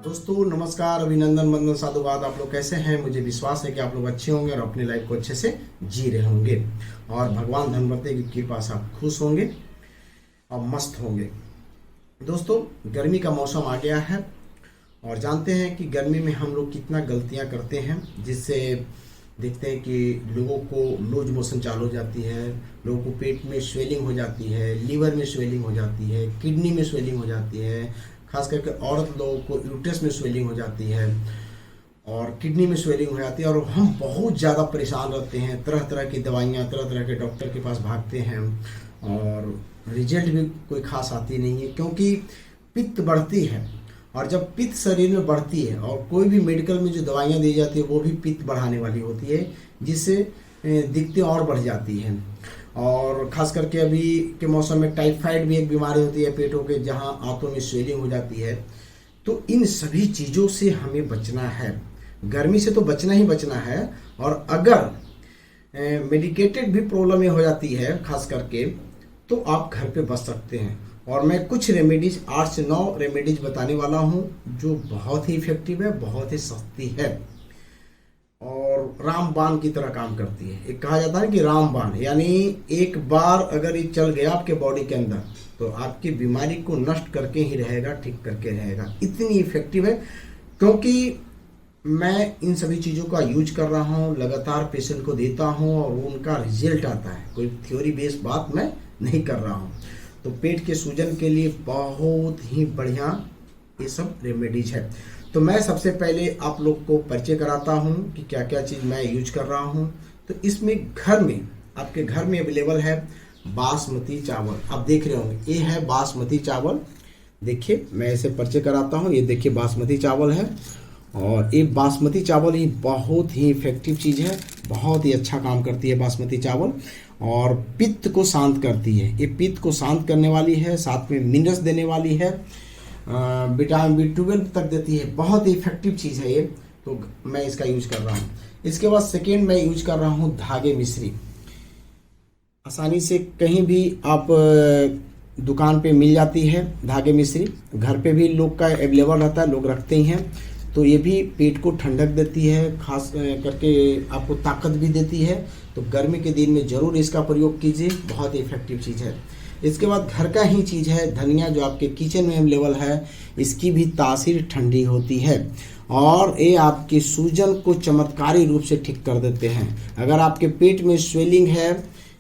दोस्तों नमस्कार, अभिनंदन, वंदन, साधुवाद। आप लोग कैसे हैं? मुझे विश्वास है कि आप लोग अच्छे होंगे और अपनी लाइफ को अच्छे से जी रहे होंगे और भगवान धनवंतरी की कृपा से आप खुश होंगे और मस्त होंगे। दोस्तों, गर्मी का मौसम आ गया है और जानते हैं कि गर्मी में हम लोग कितना गलतियां करते हैं, जिससे देखते हैं कि लोगों को लूज मोशन चालू हो जाती है, लोगों को पेट में स्वेलिंग हो जाती है, लीवर में स्वेलिंग हो जाती है, किडनी में स्वेलिंग हो जाती है, खास करके औरत लोगों को यूट्रस में स्वेलिंग हो जाती है और किडनी में स्वेलिंग हो जाती है और हम बहुत ज़्यादा परेशान रहते हैं। तरह तरह की दवाइयाँ, तरह तरह के डॉक्टर के पास भागते हैं और रिजल्ट भी कोई खास आती नहीं है, क्योंकि पित्त बढ़ती है और जब पित्त शरीर में बढ़ती है और कोई भी मेडिकल में जो दवाइयाँ दी जाती है वो भी पित्त बढ़ाने वाली होती है, जिससे दिक्कतें और बढ़ जाती हैं। और ख़ास करके अभी के मौसम में टाइफाइड भी एक बीमारी होती है पेटों के, जहाँ आंतों में स्वेलिंग हो जाती है। तो इन सभी चीज़ों से हमें बचना है। गर्मी से तो बचना ही बचना है। और अगर मेडिकेटेड भी प्रॉब्लम हो जाती है खास करके, तो आप घर पे बच सकते हैं। और मैं कुछ रेमेडीज, 8 से 9 रेमेडीज बताने वाला हूँ जो बहुत ही इफेक्टिव है, बहुत ही सस्ती है और रामबाण की तरह काम करती है। एक कहा जाता है कि रामबाण, यानी एक बार अगर ये चल गया आपके बॉडी के अंदर तो आपकी बीमारी को नष्ट करके ही रहेगा, ठीक करके रहेगा। इतनी इफेक्टिव है, क्योंकि मैं इन सभी चीज़ों का यूज कर रहा हूँ, लगातार पेशेंट को देता हूँ और उनका रिजल्ट आता है। कोई थ्योरी बेस्ड बात मैं नहीं कर रहा हूँ। तो पेट के सूजन के लिए बहुत ही बढ़िया ये सब रेमेडीज है। तो मैं सबसे पहले आप लोग को परिचय कराता हूँ कि क्या क्या चीज़ मैं यूज कर रहा हूँ। तो इसमें घर में, आपके घर में अवेलेबल है बासमती चावल। आप देख रहे होंगे, ये है बासमती चावल। देखिए, मैं इसे परिचय कराता हूँ। ये देखिए बासमती चावल है और ये बासमती चावल ही बहुत ही इफेक्टिव चीज़ है, बहुत ही अच्छा काम करती है बासमती चावल और पित्त को शांत करती है। ये पित्त को शांत करने वाली है, साथ में मिनरल्स देने वाली है, विटामिन B12 तक देती है। बहुत ही इफेक्टिव चीज़ है ये, तो मैं इसका यूज कर रहा हूँ। इसके बाद सेकेंड मैं यूज कर रहा हूँ धागे मिश्री। आसानी से कहीं भी आप दुकान पे मिल जाती है धागे मिश्री। घर पे भी लोग का अवेलेबल रहता है, लोग रखते ही हैं। तो ये भी पेट को ठंडक देती है, खास करके आपको ताकत भी देती है। तो गर्मी के दिन में ज़रूर इसका प्रयोग कीजिए, बहुत ही इफेक्टिव चीज़ है। इसके बाद घर का ही चीज़ है धनिया, जो आपके किचन में अवेलेबल है। इसकी भी तासीर ठंडी होती है और ये आपके सूजन को चमत्कारी रूप से ठीक कर देते हैं। अगर आपके पेट में स्वेलिंग है,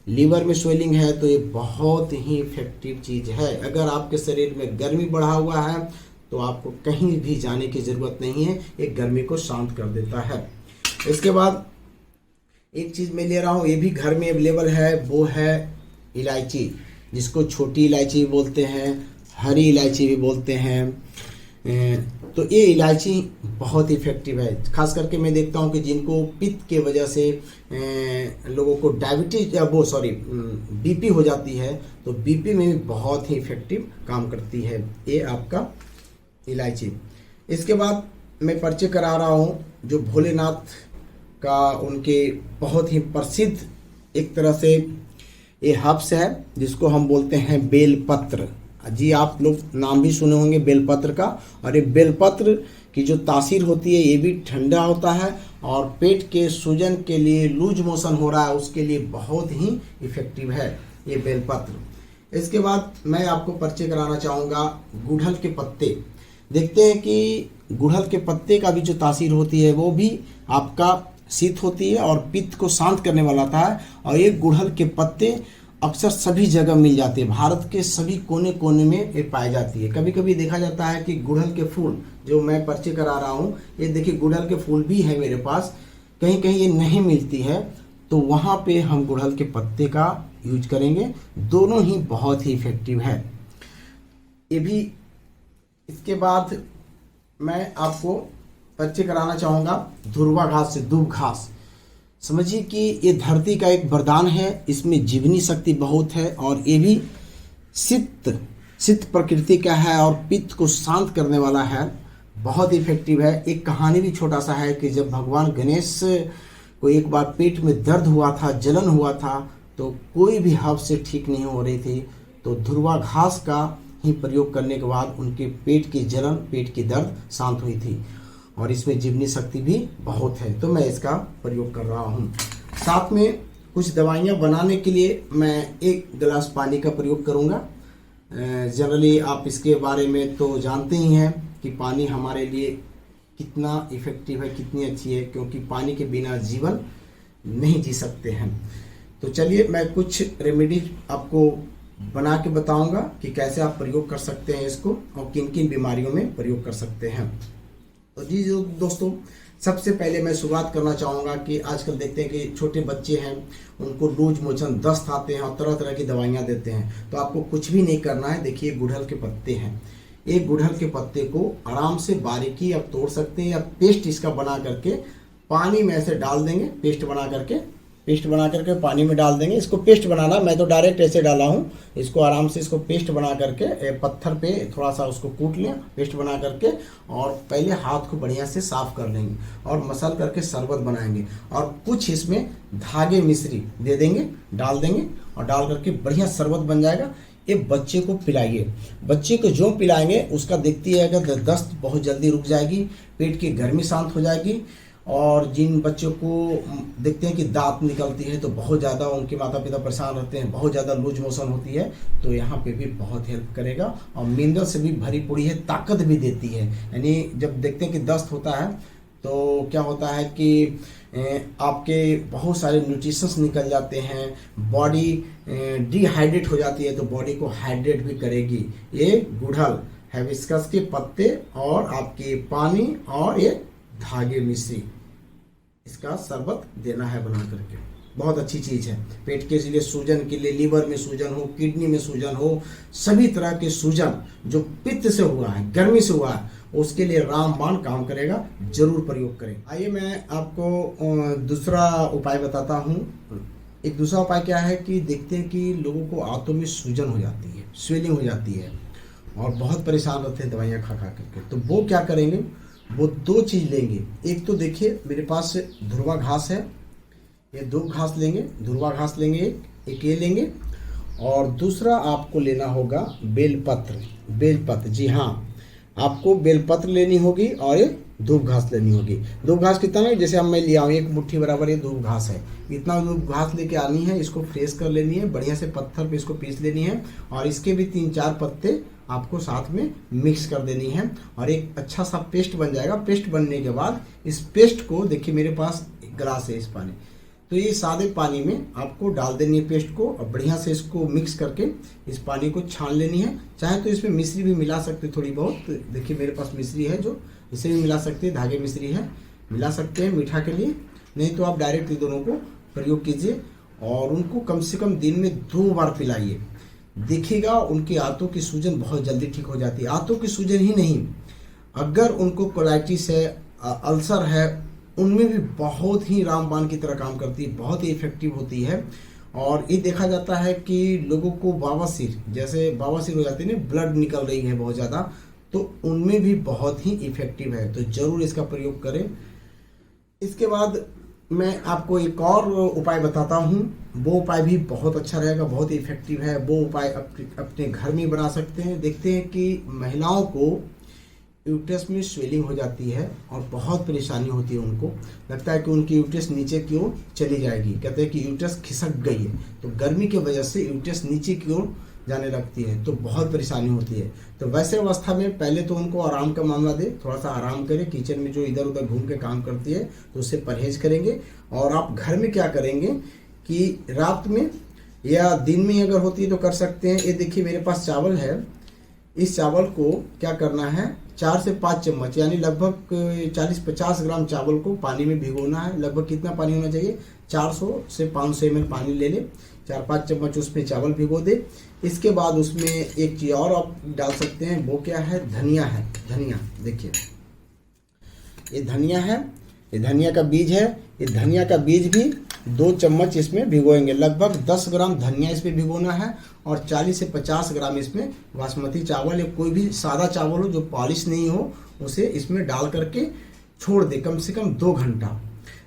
लीवर में स्वेलिंग है, तो ये बहुत ही इफेक्टिव चीज़ है। अगर आपके शरीर में गर्मी बढ़ा हुआ है तो आपको कहीं भी जाने की ज़रूरत नहीं है, एक गर्मी को शांत कर देता है। इसके बाद एक चीज़ मैं ले रहा हूँ, ये भी घर में अवेलेबल है, वो है इलायची, जिसको छोटी इलायची भी बोलते हैं, हरी इलायची भी बोलते हैं। तो ये इलायची बहुत इफेक्टिव है। खास करके मैं देखता हूँ कि जिनको पित्त के वजह से लोगों को डायबिटीज बीपी हो जाती है, तो बीपी में भी बहुत ही इफेक्टिव काम करती है ये आपका इलायची। इसके बाद मैं परिचय करा रहा हूँ जो भोलेनाथ का, उनके बहुत ही प्रसिद्ध एक तरह से ये हर्ब्स है, जिसको हम बोलते हैं बेलपत्र। जी, आप लोग नाम भी सुने होंगे बेलपत्र का। और ये बेलपत्र की जो तासीर होती है, ये भी ठंडा होता है और पेट के सूजन के लिए, लूज मोशन हो रहा है उसके लिए बहुत ही इफेक्टिव है ये बेलपत्र। इसके बाद मैं आपको परिचय कराना चाहूँगा गुड़हल के पत्ते। देखते हैं कि गुड़हल के पत्ते का भी जो तासीर होती है वो भी आपका शीत होती है और पित्त को शांत करने वाला था। और ये गुड़हल के पत्ते अक्सर सभी जगह मिल जाते हैं, भारत के सभी कोने कोने में ये पाई जाती है। कभी कभी देखा जाता है कि गुड़हल के फूल, जो मैं परिचय करा रहा हूँ, ये देखिए गुड़हल के फूल भी है मेरे पास। कहीं कहीं ये नहीं मिलती है तो वहाँ पे हम गुड़हल के पत्ते का यूज करेंगे। दोनों ही बहुत ही इफेक्टिव है ये भी। इसके बाद मैं आपको परिचय कराना चाहूँगा धुर्वा घास से, दूब घास। समझिए कि ये धरती का एक वरदान है, इसमें जीवनी शक्ति बहुत है और ये भी शीत प्रकृति का है और पित्त को शांत करने वाला है, बहुत इफेक्टिव है। एक कहानी भी छोटा सा है कि जब भगवान गणेश को एक बार पेट में दर्द हुआ था, जलन हुआ था, तो कोई भी हर्ब से ठीक नहीं हो रही थी, तो धुर्वा घास का ही प्रयोग करने के बाद उनके पेट की जलन, पेट की दर्द शांत हुई थी और इसमें जीवनी शक्ति भी बहुत है, तो मैं इसका प्रयोग कर रहा हूँ। साथ में कुछ दवाइयाँ बनाने के लिए मैं 1 गिलास पानी का प्रयोग करूँगा। जनरली आप इसके बारे में तो जानते ही हैं कि पानी हमारे लिए कितना इफ़ेक्टिव है, कितनी अच्छी है, क्योंकि पानी के बिना जीवन नहीं जी सकते हैं। तो चलिए मैं कुछ रेमेडीज आपको बना के बताऊंगा कि कैसे आप प्रयोग कर सकते हैं इसको और किन किन बीमारियों में प्रयोग कर सकते हैं। तो जी जो दोस्तों, सबसे पहले मैं शुरुआत करना चाहूँगा कि आजकल देखते हैं कि छोटे बच्चे हैं, उनको लूज मोशन, दस्त आते हैं और तरह तरह की दवाइयाँ देते हैं। तो आपको कुछ भी नहीं करना है। देखिए गुड़हल के पत्ते हैं, एक गुड़हल के पत्ते को आराम से बारीकी आप तोड़ सकते हैं या पेस्ट इसका बना करके पानी में ऐसे डाल देंगे। पेस्ट बना करके पानी में डाल देंगे। इसको पेस्ट बनाना, मैं तो डायरेक्ट ऐसे डाला हूँ। इसको आराम से इसको पेस्ट बना करके पत्थर पे थोड़ा सा उसको कूट लें पेस्ट बना करके, और पहले हाथ को बढ़िया से साफ कर लेंगे और मसल करके शरबत बनाएंगे और कुछ इसमें धागे मिश्री दे देंगे, डाल देंगे और डाल करके बढ़िया शरबत बन जाएगा। ये बच्चे को पिलाइए। बच्चे को जो पिलाएंगे उसका देखती है अगर दस्त बहुत जल्दी रुक जाएगी, पेट की गर्मी शांत हो जाएगी। और जिन बच्चों को देखते हैं कि दांत निकलती है तो बहुत ज़्यादा उनके माता पिता परेशान रहते हैं, बहुत ज़्यादा लूज मोशन होती है, तो यहाँ पे भी बहुत हेल्प करेगा। और मिनरल से भी भरी पूरी है, ताकत भी देती है। यानी जब देखते हैं कि दस्त होता है तो क्या होता है कि आपके बहुत सारे न्यूट्रिशंस निकल जाते हैं, बॉडी डिहाइड्रेट हो जाती है, तो बॉडी को हाइड्रेट भी करेगी। ये गुड़हल, हिबिस्कस के पत्ते और आपके पानी और ये धागे मिश्री, इसका शरबत देना है बना करके। बहुत अच्छी चीज़ है पेट के लिए, सूजन के लिए, लीवर में सूजन हो, किडनी में सूजन हो, सभी तरह के सूजन जो पित्त से हुआ है, गर्मी से हुआ है, उसके लिए रामबाण काम करेगा। जरूर प्रयोग करें। आइए मैं आपको दूसरा उपाय बताता हूँ। एक दूसरा उपाय क्या है कि देखते हैं कि लोगों को आंतों में सूजन हो जाती है, स्वेलिंग हो जाती है और बहुत परेशान रहते हैं दवाइयाँ खा करके। तो वो क्या करेंगे, वो 2 चीज़ लेंगे। एक तो देखिए मेरे पास धुरवा घास है, ये 2 घास लेंगे, धुरवा घास लेंगे, एक ये लेंगे, और दूसरा आपको लेना होगा बेलपत्र। जी हाँ, आपको बेलपत्र लेनी होगी और ये धूप घास लेनी होगी। धूप घास कितना है, जैसे अब मैं लिया हूँ 1 मुट्ठी बराबर ये धूप घास है। इतना धूप घास लेके आनी है, इसको फ्रेश कर लेनी है, बढ़िया से पत्थर पे इसको पीस लेनी है और इसके भी 3-4 पत्ते आपको साथ में मिक्स कर देनी है और एक अच्छा सा पेस्ट बन जाएगा। पेस्ट बनने के बाद इस पेस्ट को देखिए मेरे पास 1 गिलास है इस पानी, तो ये सादे पानी में आपको डाल देनी है पेस्ट को और बढ़िया से इसको मिक्स करके इस पानी को छान लेनी है। चाहे तो इसमें मिश्री भी मिला सकते थोड़ी बहुत, तो देखिए मेरे पास मिश्री है जो इसे भी मिला सकते हैं, धागे मिश्री है, मिला सकते हैं मीठा के लिए। नहीं तो आप डायरेक्ट इन दोनों को प्रयोग कीजिए और उनको कम से कम दिन में 2 बार पिलाइए। देखिएगा उनकी आंतों की सूजन बहुत जल्दी ठीक हो जाती है। आंतों की सूजन ही नहीं, अगर उनको कोलाइटिस है, अल्सर है, उनमें भी बहुत ही रामबाण की तरह काम करती है, बहुत ही इफेक्टिव होती है। और ये देखा जाता है कि लोगों को बवासीर, जैसे बवासीर हो जाती है ना, ब्लड निकल रही है बहुत ज़्यादा, तो उनमें भी बहुत ही इफेक्टिव है। तो ज़रूर इसका प्रयोग करें। इसके बाद मैं आपको एक और उपाय बताता हूँ, वो उपाय भी बहुत अच्छा रहेगा, बहुत ही इफेक्टिव है। वो उपाय अपने घर में बना सकते हैं। देखते हैं कि महिलाओं को यूट्रस में स्वेलिंग हो जाती है और बहुत परेशानी होती है, उनको लगता है कि उनकी यूट्रस नीचे की ओर चली जाएगी, कहते हैं कि यूट्रस खिसक गई है। तो गर्मी की वजह से यूट्रस नीचे की ओर जाने लगती है, तो बहुत परेशानी होती है। तो वैसे अवस्था में पहले तो उनको आराम का मामला दे, थोड़ा सा आराम करें। किचन में जो इधर उधर घूम के काम करती है तो उससे परहेज करेंगे। और आप घर में क्या करेंगे कि रात में या दिन में अगर होती है तो कर सकते हैं। ये देखिए मेरे पास चावल है, इस चावल को क्या करना है, 4 से 5 चम्मच यानी लगभग 40-50 ग्राम चावल को पानी में भिगोना है। लगभग कितना पानी होना चाहिए, 400 से 500 ml पानी ले ले, 4-5 चम्मच उसमें चावल भिगो दे। इसके बाद उसमें एक चीज़ और आप डाल सकते हैं, वो क्या है, धनिया है। धनिया देखिए, ये धनिया है, ये धनिया का बीज है। ये धनिया का बीज भी 2 चम्मच इसमें भिगोएंगे। लगभग 10 ग्राम धनिया इसमें भिगोना है और 40 से 50 ग्राम इसमें बासमती चावल या कोई भी सादा चावल हो जो पॉलिश नहीं हो, उसे इसमें डाल करके छोड़ दे कम से कम 2 घंटा।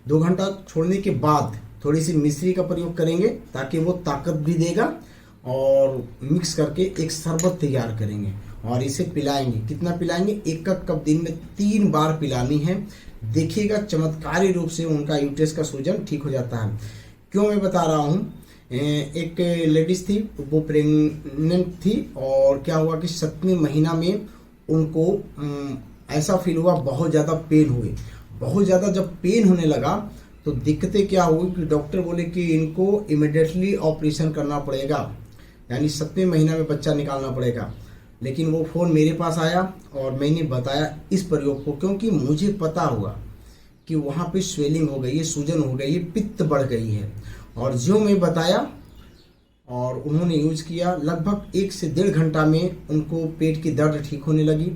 2 घंटा छोड़ने के बाद थोड़ी सी मिश्री का प्रयोग करेंगे ताकि वो ताकत भी देगा और मिक्स करके एक शरबत तैयार करेंगे और इसे पिलाएंगे। कितना पिलाएंगे? 1 कप दिन में 3 बार पिलानी है। देखिएगा चमत्कारी रूप से उनका यूट्रस का सूजन ठीक हो जाता है। क्यों मैं बता रहा हूँ, एक लेडीज थी, वो प्रेग्नेंट थी और क्या हुआ कि 7वें महीना में उनको ऐसा फील हुआ, बहुत ज़्यादा पेन हुए। बहुत ज़्यादा जब पेन होने लगा तो दिक्कतें क्या हुई कि डॉक्टर बोले कि इनको इमिडिएटली ऑपरेशन करना पड़ेगा, यानी 7वें महीना में बच्चा निकालना पड़ेगा। लेकिन वो फ़ोन मेरे पास आया और मैंने बताया इस प्रयोग को, क्योंकि मुझे पता हुआ कि वहाँ पे स्वेलिंग हो गई है, सूजन हो गई है, पित्त बढ़ गई है। और जो मैं बताया और उन्होंने यूज किया, लगभग 1 से 1.5 घंटा में उनको पेट की दर्द ठीक होने लगी।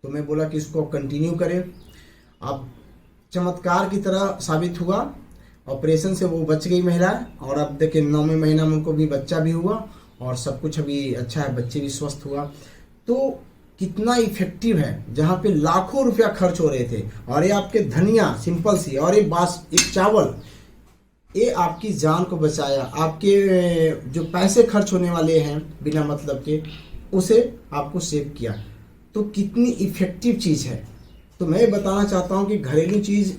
तो मैं बोला कि इसको कंटिन्यू करें। अब चमत्कार की तरह साबित हुआ, ऑपरेशन से वो बच गई महिला। और अब देखिए 9वें महीना में उनको भी बच्चा भी हुआ और सब कुछ अभी अच्छा है, बच्चे भी स्वस्थ हुआ। तो कितना इफेक्टिव है, जहाँ पे लाखों रुपया खर्च हो रहे थे और ये आपके धनिया सिंपल सी और एक चावल, ये आपकी जान को बचाया। आपके जो पैसे खर्च होने वाले हैं बिना मतलब के, उसे आपको सेव किया। तो कितनी इफेक्टिव चीज़ है। तो मैं बताना चाहता हूँ कि घरेलू चीज़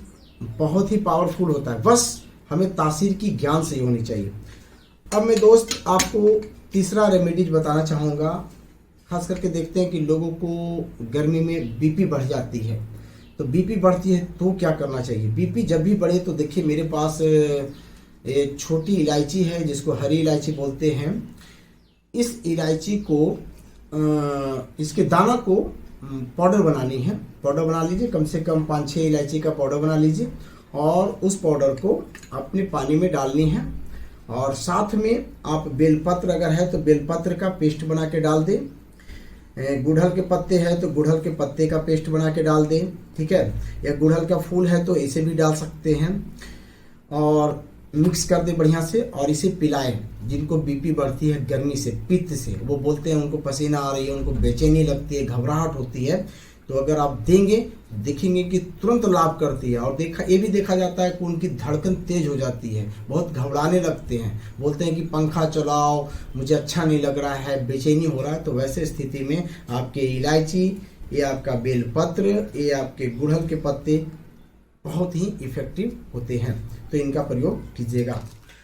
बहुत ही पावरफुल होता है, बस हमें तासीर की ज्ञान से ही होनी चाहिए। अब मैं दोस्त आपको तीसरा रेमेडीज बताना चाहूँगा। खास करके देखते हैं कि लोगों को गर्मी में बीपी बढ़ जाती है। तो बीपी बढ़ती है तो क्या करना चाहिए? बीपी जब भी बढ़े तो देखिए मेरे पास एक छोटी इलायची है जिसको हरी इलायची बोलते हैं। इस इलायची को इसके दाना को पाउडर बनानी है। पाउडर बना लीजिए, कम से कम 5-6 इलायची का पाउडर बना लीजिए और उस पाउडर को अपने पानी में डालनी है। और साथ में आप बेलपत्र अगर है तो बेलपत्र का पेस्ट बना के डाल दें। गुड़हल के पत्ते हैं तो गुड़हल के पत्ते का पेस्ट बना के डाल दें, ठीक है। या गुड़हल का फूल है तो इसे भी डाल सकते हैं और मिक्स कर दें बढ़िया से और इसे पिलाएं। जिनको बीपी बढ़ती है गर्मी से, पित्त से, वो बोलते हैं उनको पसीना आ रही है, उनको बेचैनी लगती है, घबराहट होती है, तो अगर आप देंगे देखेंगे कि तुरंत लाभ करती है। और ये भी देखा जाता है कि उनकी धड़कन तेज हो जाती है, बहुत घबराने लगते हैं, बोलते हैं कि पंखा चलाओ, मुझे अच्छा नहीं लग रहा है, बेचैनी हो रहा है। तो वैसे स्थिति में आपके इलायची, ये आपका बेलपत्र, ये आपके गुड़हल के पत्ते बहुत ही इफेक्टिव होते हैं, तो इनका प्रयोग कीजिएगा।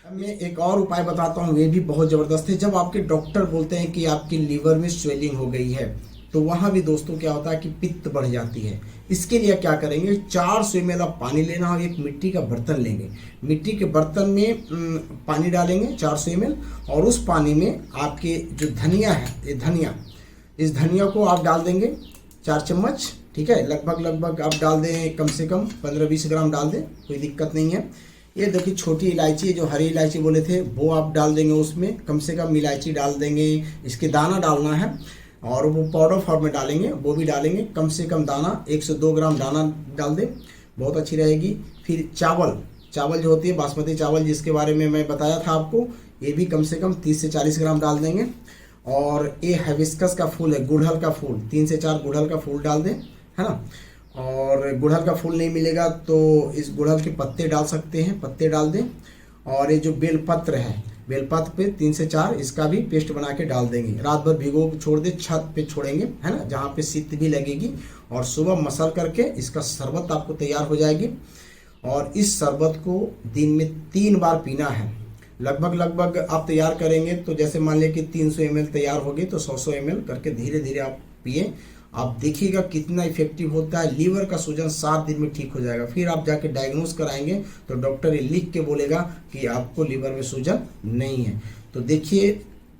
अब मैं एक और उपाय बताता हूँ, ये भी बहुत ज़बरदस्त है। जब आपके डॉक्टर बोलते हैं कि आपकी लीवर में स्वेलिंग हो गई है, तो वहाँ भी दोस्तों क्या होता है कि पित्त बढ़ जाती है। इसके लिए क्या करेंगे, 400 ml आप पानी लेना और एक मिट्टी का बर्तन लेंगे। मिट्टी के बर्तन में पानी डालेंगे 400 ml और उस पानी में आपके जो धनिया है, ये धनिया, इस धनिया को आप डाल देंगे 4 चम्मच, ठीक है। लगभग आप डाल दें, कम से कम 15-20 ग्राम डाल दें, कोई दिक्कत नहीं है। ये देखिए छोटी इलायची, जो हरी इलायची बोले थे, वो आप डाल देंगे उसमें, कम से कम इलायची डाल देंगे। इसके दाना डालना है और वो पाउडर फॉर्म में डालेंगे, वो भी डालेंगे। कम से कम दाना 1 से 2 ग्राम दाना डाल दें, बहुत अच्छी रहेगी। फिर चावल जो होती है बासमती चावल, जिसके बारे में मैं बताया था आपको, ये भी कम से कम 30 से 40 ग्राम डाल देंगे। और ये हिबिस्कस का फूल है, गुड़हल का फूल, 3 से 4 गुड़हल का फूल डाल दें, है ना। और गुड़हल का फूल नहीं मिलेगा तो इस गुड़हल के पत्ते डाल सकते हैं, पत्ते डाल दें। और ये जो बेलपत्र है, बेलपत्र पे 3 से 4 इसका भी पेस्ट बना के डाल देंगे। रात भर भिगो छोड़ दे, छत पे छोड़ेंगे, है ना, जहाँ पे शीत भी लगेगी। और सुबह मसल करके इसका शरबत आपको तैयार हो जाएगी। और इस शरबत को दिन में 3 बार पीना है। लगभग आप तैयार करेंगे तो जैसे मान लिया कि 300 ml तैयार होगी तो 100 ml करके धीरे धीरे आप पिए। आप देखिएगा कितना इफेक्टिव होता है। लीवर का सूजन 7 दिन में ठीक हो जाएगा। फिर आप जाके डायग्नोज कराएंगे तो डॉक्टर ये लिख के बोलेगा कि आपको लीवर में सूजन नहीं है। तो देखिए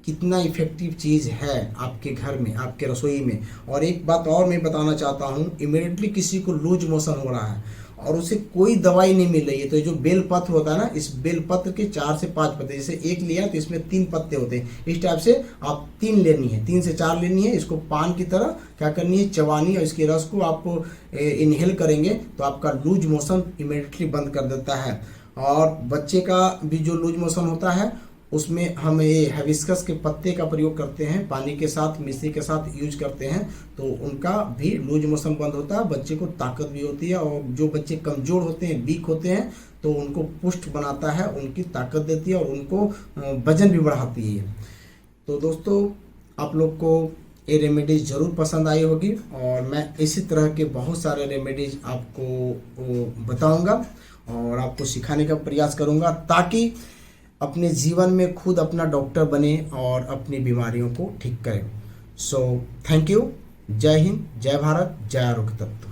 कितना इफेक्टिव चीज़ है आपके घर में, आपके रसोई में। और एक बात और मैं बताना चाहता हूँ, इमीडिएटली किसी को लूज मोशन हो रहा है और उसे कोई दवाई नहीं मिल रही है, तो ये जो बेलपत्र होता है ना, इस बेलपत्र के 4 से 5 पत्ते, जैसे एक लिया तो इसमें 3 पत्ते होते हैं, इस टाइप से आप 3 लेनी है, 3 से 4 लेनी है। इसको पान की तरह क्या करनी है, चबानी, और इसके रस को आप इनहेल करेंगे तो आपका लूज मोशन इमीडिएटली बंद कर देता है। और बच्चे का भी जो लूज मोशन होता है उसमें हम ये हिबिस्कस के पत्ते का प्रयोग करते हैं, पानी के साथ, मिश्री के साथ यूज करते हैं, तो उनका भी लूज मोशन बंद होता है। बच्चे को ताकत भी होती है। और जो बच्चे कमज़ोर होते हैं, वीक होते हैं, तो उनको पुष्ट बनाता है, उनकी ताकत देती है और उनको वजन भी बढ़ाती है। तो दोस्तों आप लोग को ये रेमेडीज ज़रूर पसंद आई होगी और मैं इसी तरह के बहुत सारे रेमेडीज आपको बताऊंगा और आपको सिखाने का प्रयास करूंगा ताकि अपने जीवन में खुद अपना डॉक्टर बने और अपनी बीमारियों को ठीक करें। So thank you. जय हिंद, जय भारत, जय आरोग्य तत्व।